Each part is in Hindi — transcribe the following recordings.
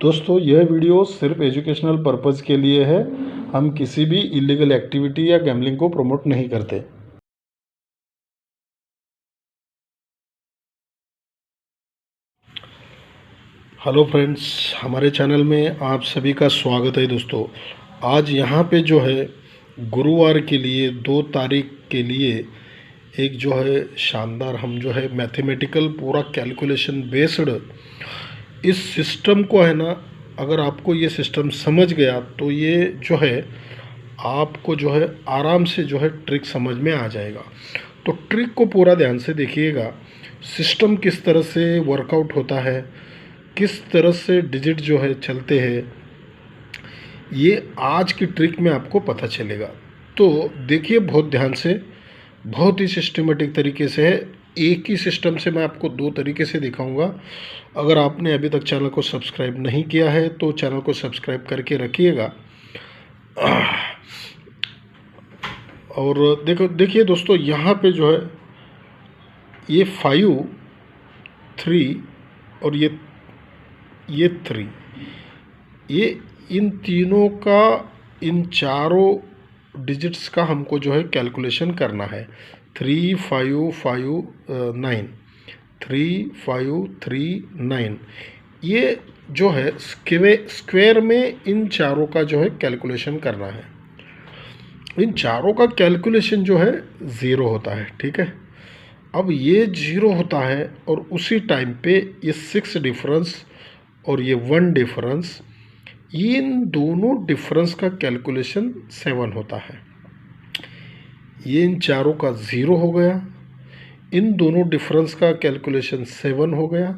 दोस्तों यह वीडियो सिर्फ एजुकेशनल पर्पज़ के लिए है। हम किसी भी इलीगल एक्टिविटी या गैम्बलिंग को प्रमोट नहीं करते। हेलो फ्रेंड्स, हमारे चैनल में आप सभी का स्वागत है। दोस्तों आज यहाँ पे जो है गुरुवार के लिए 2 तारीख के लिए एक जो है शानदार हम जो है मैथमेटिकल पूरा कैलकुलेशन बेस्ड इस सिस्टम को है ना, अगर आपको ये सिस्टम समझ गया तो ये जो है आपको जो है आराम से जो है ट्रिक समझ में आ जाएगा। तो ट्रिक को पूरा ध्यान से देखिएगा। सिस्टम किस तरह से वर्कआउट होता है, किस तरह से डिजिट जो है चलते हैं, ये आज की ट्रिक में आपको पता चलेगा। तो देखिए बहुत ध्यान से, बहुत ही सिस्टमेटिक तरीके से है। एक ही सिस्टम से मैं आपको 2 तरीके से दिखाऊंगा। अगर आपने अभी तक चैनल को सब्सक्राइब नहीं किया है तो चैनल को सब्सक्राइब करके रखिएगा। और देखिए दोस्तों, यहाँ पे जो है ये 5, 3 और ये 3, ये इन तीनों का, इन चारों डिजिट्स का हमको जो है कैलकुलेशन करना है। 3 5 5 9, 3 5 3 9, ये जो है स्क्वायर में इन चारों का जो है कैलकुलेशन करना है। इन चारों का कैलकुलेशन जो है 0 होता है, ठीक है। अब ये 0 होता है और उसी टाइम पे ये 6 डिफरेंस और ये 1 डिफरेंस, इन दोनों डिफरेंस का कैलकुलेशन 7 होता है। ये इन चारों का 0 हो गया, इन दोनों डिफरेंस का कैलकुलेशन 7 हो गया।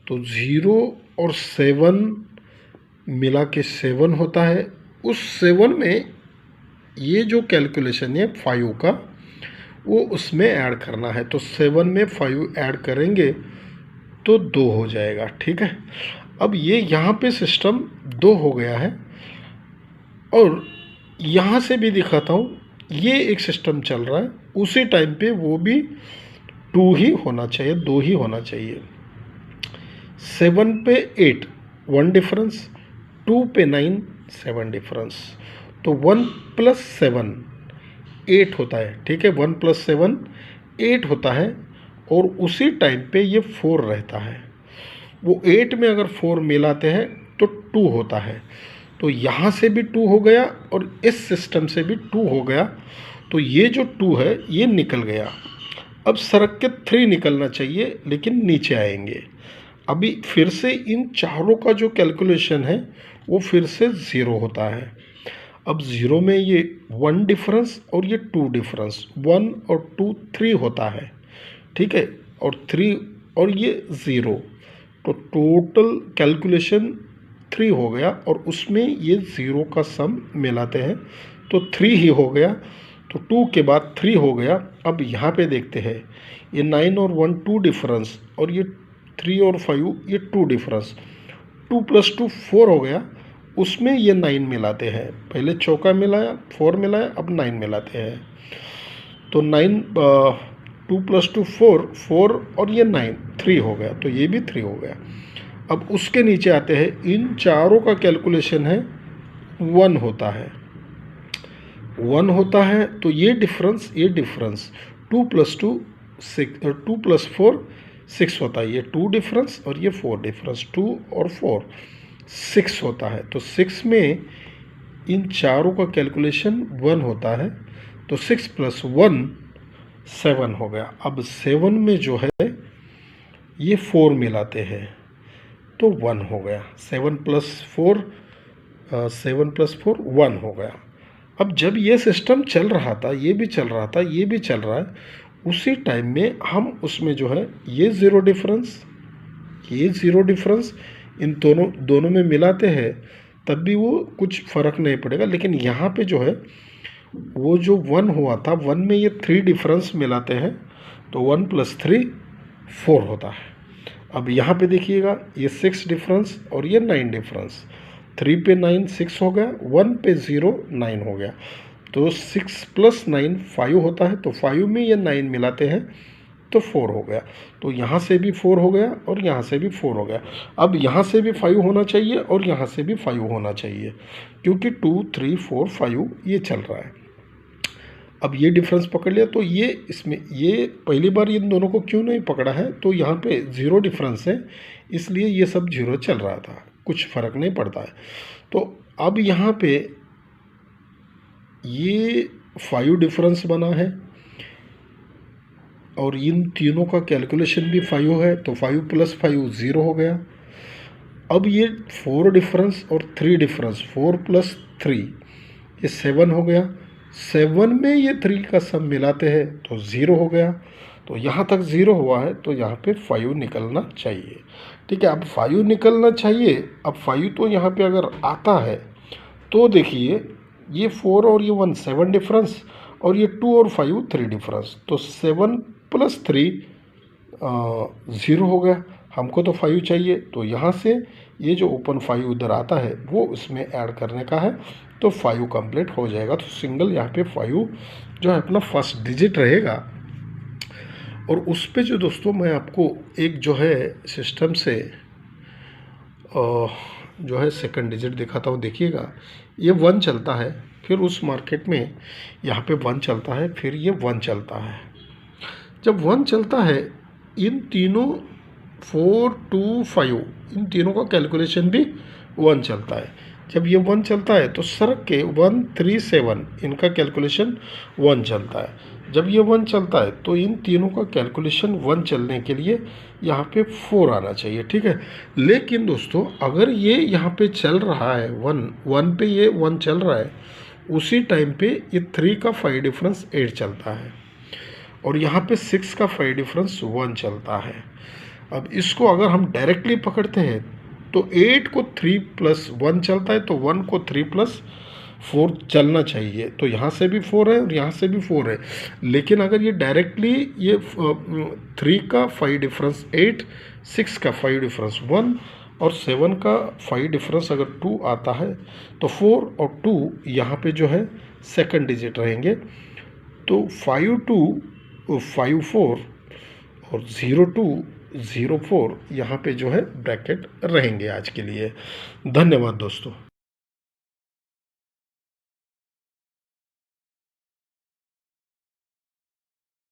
तो 0 और 7 मिला के 7 होता है। उस 7 में ये जो कैलकुलेशन है 5 का, वो उसमें ऐड करना है। तो 7 में 5 ऐड करेंगे तो 2 हो जाएगा, ठीक है। अब ये यहाँ पे सिस्टम 2 हो गया है। और यहाँ से भी दिखाता हूँ, ये एक सिस्टम चल रहा है, उसी टाइम पे वो भी 2 ही होना चाहिए, 2 ही होना चाहिए। 7 पे 8 1 डिफरेंस, 2 पे 9 7 डिफरेंस। तो 1 + 7 8 होता है, ठीक है। 1 + 7 8 होता है। और उसी टाइम पे ये 4 रहता है। वो 8 में अगर 4 मिलाते हैं तो 2 होता है। तो यहाँ से भी 2 हो गया और इस सिस्टम से भी 2 हो गया। तो ये जो 2 है ये निकल गया। अब सरक के 3 निकलना चाहिए, लेकिन नीचे आएंगे। अभी फिर से इन चारों का जो कैलकुलेशन है वो फिर से 0 होता है। अब 0 में ये 1 डिफरेंस और ये 2 डिफरेंस, 1 और 2 3 होता है, ठीक है। और 3 और ये 0, तो टोटल कैलकुलेशन 3 हो गया। और उसमें ये 0 का सम मिलाते हैं तो 3 ही हो गया। तो 2 के बाद 3 हो गया। अब यहाँ पे देखते हैं, ये 9 और 1 2 डिफरेंस, और ये 3 और 5 ये 2 डिफरेंस। 2 + 2 4 हो गया। उसमें ये 9 मिलाते हैं। पहले चौका मिलाया, 4 मिलाया, अब 9 मिलाते हैं। तो 9 2 + 2 4 4 और ये 9 3 हो गया। तो ये भी 3 हो गया। अब उसके नीचे आते हैं, इन चारों का कैलकुलेशन है 1 होता है, 1 होता है। तो ये डिफरेंस 2 + 2 6, 2 + 4 6 होता है। ये 2 डिफरेंस और ये 4 डिफरेंस, 2 और 4 6 होता है। तो 6 में इन चारों का कैलकुलेशन 1 होता है। तो 6 + 1 7 हो गया। अब 7 में जो है ये 4 मिलाते हैं तो 1 हो गया। 7 + 4 1 हो गया। अब जब ये सिस्टम चल रहा था, ये भी चल रहा था, ये भी चल रहा है, उसी टाइम में हम उसमें जो है ये 0 डिफरेंस, ये 0 डिफरेंस इन दोनों में मिलाते हैं, तब भी वो कुछ फ़र्क नहीं पड़ेगा। लेकिन यहाँ पे जो है वो जो 1 हुआ था, 1 में ये 3 डिफरेंस मिलाते हैं तो 1 + 3 4 होता है। अब यहाँ पे देखिएगा, ये 6 डिफरेंस और ये 9 डिफरेंस, 3 पे 9 6 हो गया, 1 पे 0 9 हो गया। तो 6 + 9 5 होता है। तो 5 में ये 9 मिलाते हैं तो 4 हो गया। तो यहाँ से भी 4 हो गया और यहाँ से भी 4 हो गया। अब यहाँ से भी 5 होना चाहिए और यहाँ से भी 5 होना चाहिए, क्योंकि 2 3 4 5 ये चल रहा है। अब ये डिफरेंस पकड़ लिया, तो ये इसमें ये पहली बार इन दोनों को क्यों नहीं पकड़ा है, तो यहाँ पे 0 डिफरेंस है, इसलिए ये सब 0 चल रहा था, कुछ फ़र्क नहीं पड़ता है। तो अब यहाँ पे ये 5 डिफरेंस बना है और इन तीनों का कैलकुलेशन भी 5 है, तो 5 + 5 0 हो गया। अब ये 4 डिफरेंस और 3 डिफरेंस, 4 + 3 ये 7 हो गया। 7 में ये 3 का सम मिलाते हैं तो 0 हो गया। तो यहाँ तक 0 हुआ है, तो यहाँ पे 5 निकलना चाहिए। ठीक है, अब 5 निकलना चाहिए। अब 5 तो यहाँ पे अगर आता है तो देखिए ये 4 और ये 1 7 डिफरेंस, और ये 2 और 5 3 डिफरेंस, तो 7 + 3 0 हो गया। हमको तो 5 चाहिए, तो यहाँ से ये जो ओपन 5 उधर आता है वो इसमें ऐड करने का है, तो 5 कंप्लीट हो जाएगा। तो सिंगल यहाँ पे 5 जो है अपना फर्स्ट डिजिट रहेगा। और उस पे जो दोस्तों मैं आपको एक जो है सिस्टम से जो है सेकंड डिजिट दिखाता हूँ। देखिएगा, ये 1 चलता है, फिर उस मार्केट में यहाँ पे 1 चलता है, फिर ये 1 चलता है। जब 1 चलता है, इन तीनों 4 2 5 इन तीनों का कैलकुलेशन भी 1 चलता है। जब ये 1 चलता है तो सरक के 1 3 7 इनका कैलकुलेशन 1 चलता है। जब ये 1 चलता है तो इन तीनों का कैलकुलेशन 1 चलने के लिए यहाँ पे 4 आना चाहिए। ठीक है, लेकिन दोस्तों अगर ये यहाँ पे चल रहा है 1 पे ये 1 चल रहा है, उसी टाइम पे ये 3 का 5 डिफरेंस 8 चलता है, और यहाँ पे 6 का 5 डिफरेंस 1 चलता है। अब इसको अगर हम डायरेक्टली पकड़ते हैं तो 8 को 3 + 1 चलता है, तो 1 को 3 + 4 चलना चाहिए। तो यहाँ से भी 4 है और यहाँ से भी 4 है। लेकिन अगर ये डायरेक्टली ये 3 का 5 डिफरेंस 8, 6 का 5 डिफरेंस 1 और 7 का 5 डिफरेंस अगर 2 आता है, तो 4 और 2 यहाँ पे जो है सेकंड डिजिट रहेंगे। तो 5 2 5 4 और 0 2 0 4 यहाँ पे जो है ब्रैकेट रहेंगे आज के लिए। धन्यवाद दोस्तों।